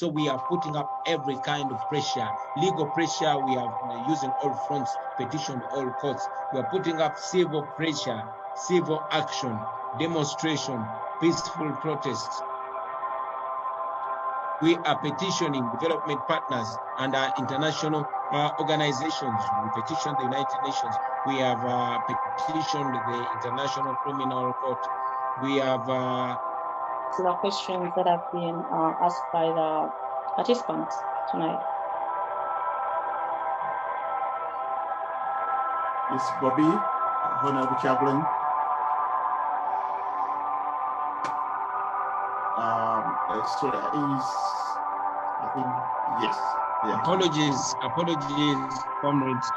So we are putting up every kind of pressure, legal pressure. We are using all fronts, petition all courts. We are putting up civil pressure, civil action, demonstration, peaceful protests. We are petitioning development partners and international organizations. We petitioned the United Nations. We have petitioned the International Criminal Court. We have... the questions that have been asked by the participants tonight. Yes, Bobby, Honorable Chaplain. I think, yes. Yeah. Apologies, comrades.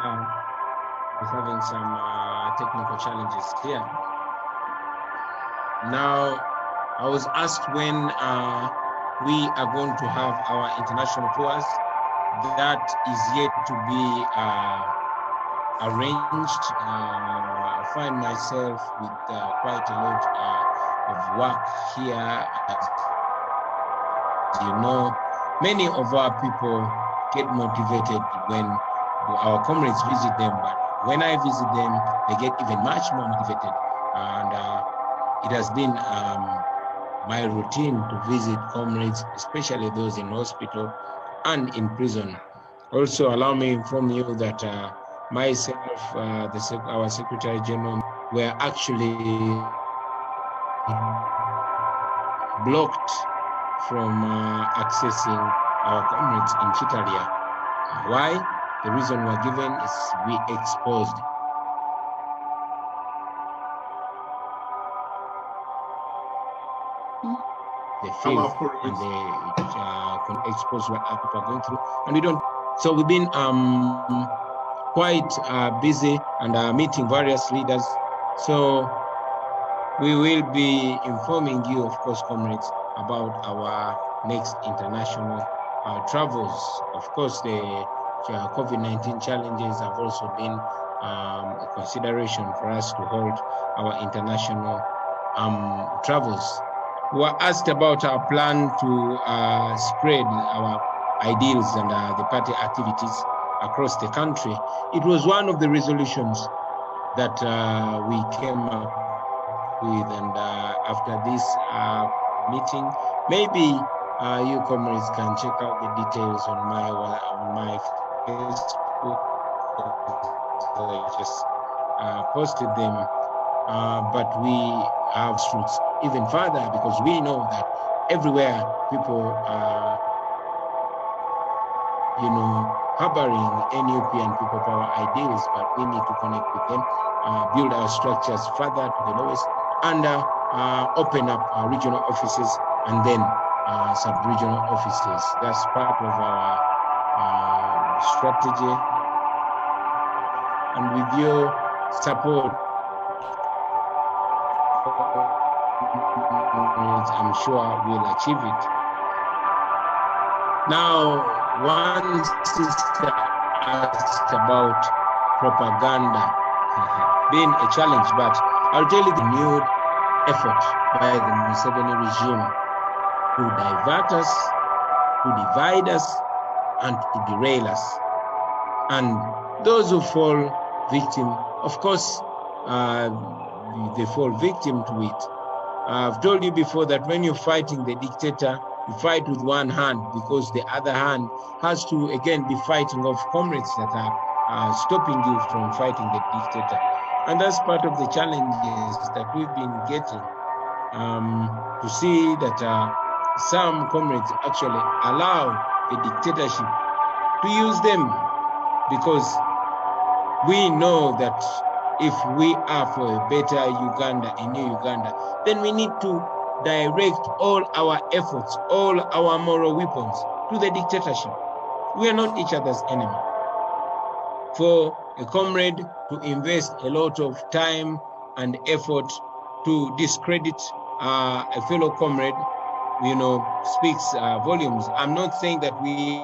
We're having some technical challenges here. Now, I was asked when we are going to have our international tours. That is yet to be arranged. I find myself with quite a lot of work here. As you know, many of our people get motivated when our comrades visit them, but when I visit them, they get even much more motivated. And it has been my routine to visit comrades, especially those in hospital and in prison. Also, allow me to inform you that myself, our Secretary General, were actually blocked from accessing our comrades in Chitalia. Why? The reason we're given is we exposed the faith and the expose what our people are going through, and we don't. So we've been quite busy and meeting various leaders. So we will be informing you, of course, comrades, about our next international travels. Of course, the COVID-19 challenges have also been a consideration for us to hold our international travels. We were asked about our plan to spread our ideals and the party activities across the country. It was one of the resolutions that we came up with, and after this meeting, maybe you comrades can check out the details on my Facebook. I just posted them, but we have roots even further, because we know that everywhere people are, harboring NUP and people power ideals, but we need to connect with them, build our structures further to the lowest, and open up our regional offices and then sub-regional offices. That's part of our strategy. And with your support, I'm sure we'll achieve it. Now, one sister asked about propaganda being a challenge, but I'll tell you the renewed effort by the Museveni regime to divert us, to divide us, and to derail us. And those who fall victim, of course, they fall victim to it. I've told you before that when you're fighting the dictator, you fight with one hand, because the other hand has to, again, be fighting off comrades that are stopping you from fighting the dictator. And that's part of the challenges that we've been getting, to see that some comrades actually allow the dictatorship to use them, because we know that if we are for a better Uganda, a new Uganda, then we need to direct all our efforts, all our moral weapons to the dictatorship. We are not each other's enemy. For a comrade to invest a lot of time and effort to discredit a fellow comrade, speaks volumes. I'm not saying that we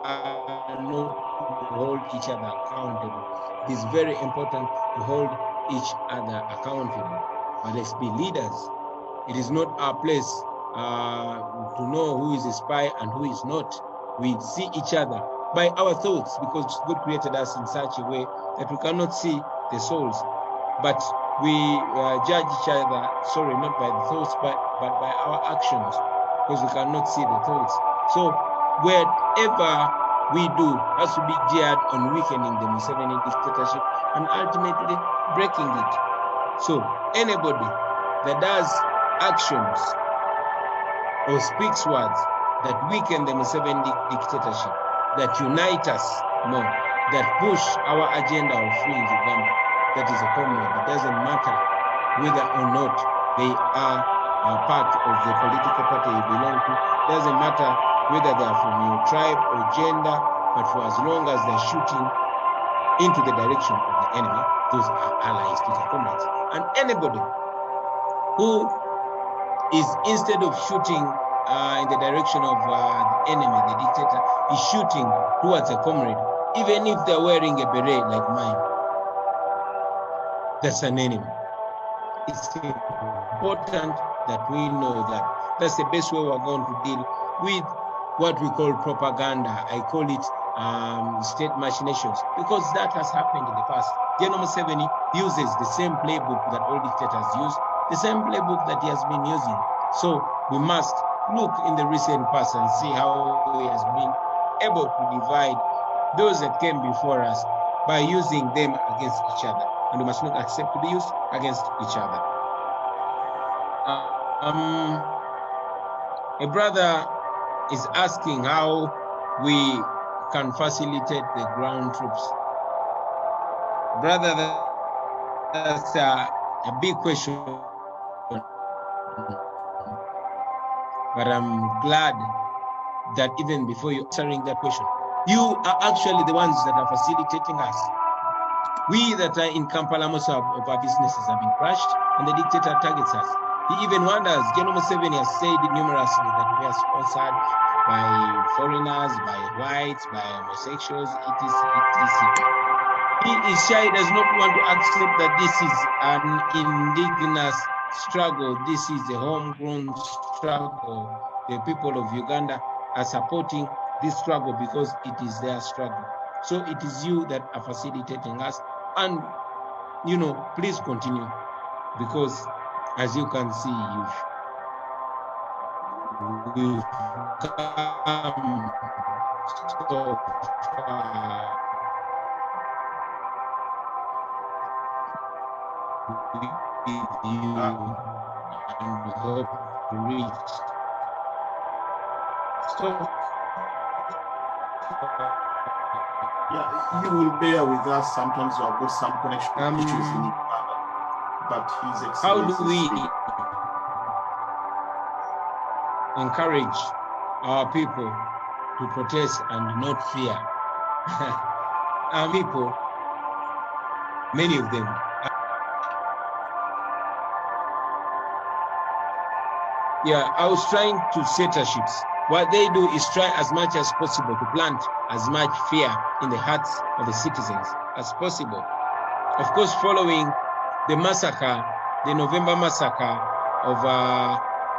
are not to hold each other accountable. It is very important to hold each other accountable. But let's be leaders. It is not our place to know who is a spy and who is not. We see each other by our thoughts, because God created us in such a way that we cannot see the souls, but we judge each other, sorry, not by the thoughts, but by our actions, because we cannot see the thoughts. So whatever we do has to be geared on weakening the Museveni dictatorship and ultimately breaking it. So anybody that does actions or speaks words that weaken the Museveni dictatorship, that unite us more, that push our agenda of freeing Uganda, that is a comrade. It doesn't matter whether or not they are part of the political party you belong to. It doesn't matter whether they are from your tribe or gender, but for as long as they're shooting into the direction of the enemy, those are allies to the comrades. And anybody who is, instead of shooting in the direction of the enemy, the dictator, is shooting towards a comrade, even if they're wearing a beret like mine, that's an enemy. It's important that we know that. That's the best way we're going to deal with what we call propaganda. I call it state machinations, because that has happened in the past. General Museveni uses the same playbook that all dictators use, the same playbook that he has been using. So we must look in the recent past and see how he has been able to divide those that came before us by using them against each other. And we must not accept to be used against each other. A brother is asking how we can facilitate the ground troops. Brother, that's a big question. But I'm glad that even before you answering that question, you are actually the ones that are facilitating us. We that are in Kampala, most of our businesses have been crushed, and the dictator targets us. He even wonders, General Museveni has said numerously that we are sponsored by foreigners, by whites, by homosexuals, etc. He is shy, does not want to accept that this is an indigenous struggle. This is a homegrown struggle. The people of Uganda are supporting this struggle because it is their struggle. So it is you that are facilitating us. And, you know, please continue, because as you can see, we've come so far with you, and we hope to reach so yeah, you will bear with us. Sometimes we have got some connection issues in Uganda, but His Excellency. How do we encourage our people to protest and not fear? Our people, many of them, I was trying to set ships. What they do is try as much as possible to plant as much fear in the hearts of the citizens as possible. Of course, following the massacre, the November massacre of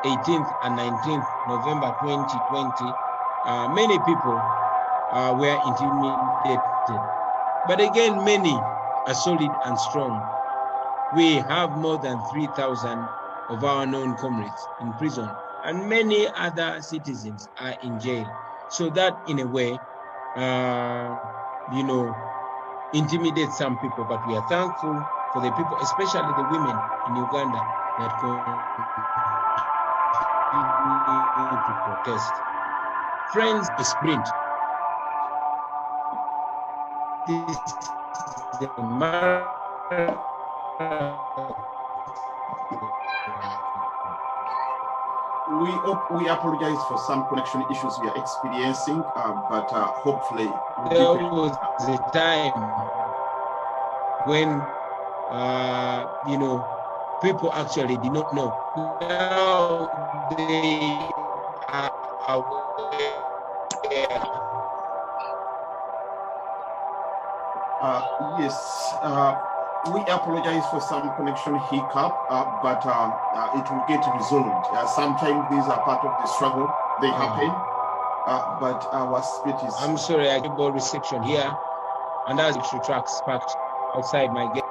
18th and 19th November 2020, many people were intimidated. But again, many are solid and strong. We have more than 3,000 of our known comrades in prison, and many other citizens are in jail. So that, in a way, you know, intimidates some people. But we are thankful for the people, especially the women in Uganda, that continue to protest. Friends, the sprint. This is the marathon. We apologize for some connection issues we are experiencing, but hopefully there was a time when you know, people actually did not know. Now they are aware. Yes. We apologize for some connection hiccup, but it will get resolved. Sometimes these are part of the struggle. They happen, but our spirit is... I'm sorry, I get poor reception here, and as the tracks packed outside my gate.